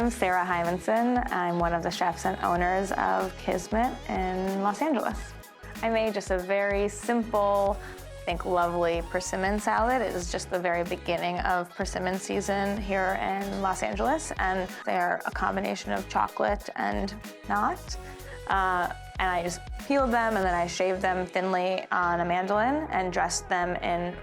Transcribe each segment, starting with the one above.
I'm Sarah Hymanson. I'm one of the chefs and owners of Kismet in Los Angeles. I made just a very simple, I think lovely persimmon salad. It is just the very beginning of persimmon season here in Los Angeles, and they're a combination of chocolate and not. And I just peeled them and then I shaved them thinly on a mandolin and dressed them in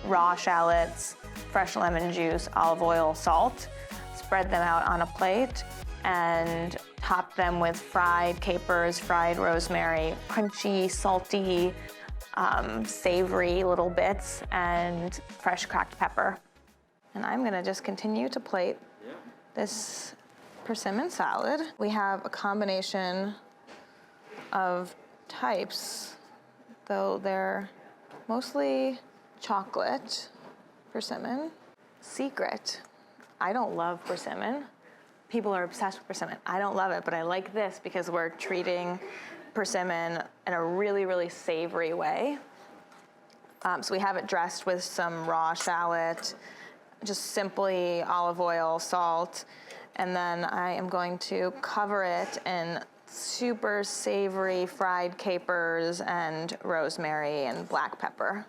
raw shallots, fresh lemon juice, olive oil, salt. Spread them out on a plate and topped them with fried capers, fried rosemary, crunchy, salty, savory little bits, and fresh cracked pepper. And I'm gonna just continue to plate this persimmon salad. We have a combination of types, though they're mostly chocolate persimmon. Secret, I don't love persimmon. People are obsessed with persimmon. I don't love it, but I like this because we're treating persimmon in a really, really savory way. So we have it dressed with some raw shallot, just simply olive oil, salt, and then I am going to cover it in super savory fried capers and rosemary and black pepper.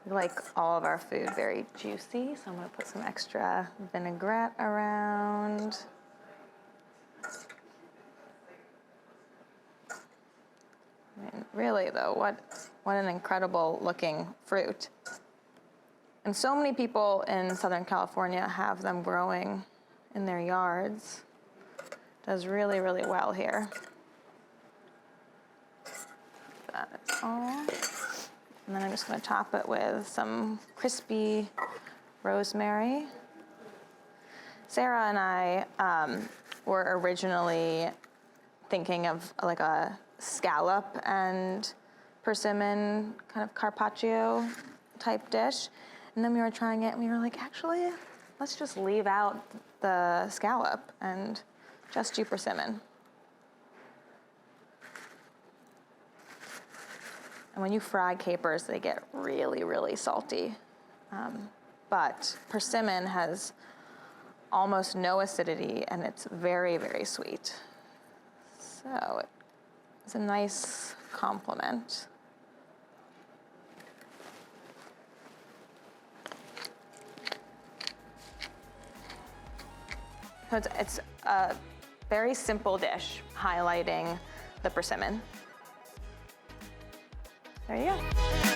We like all of our food very juicy, so I'm gonna put some extra vinaigrette around. I mean, really though, what an incredible looking fruit. And so many people in Southern California have them growing in their yards. Does really, really well here. That is all. And then I'm just gonna top it with some crispy rosemary. Sarah and I were originally thinking of like a scallop and persimmon kind of carpaccio type dish. And then we were trying it and we were like, actually, let's just leave out the scallop and just do persimmon. And when you fry capers, they get really, really salty. But persimmon has almost no acidity and it's very, very sweet. So it's a nice complement. So it's a very simple dish highlighting the persimmon. There you go.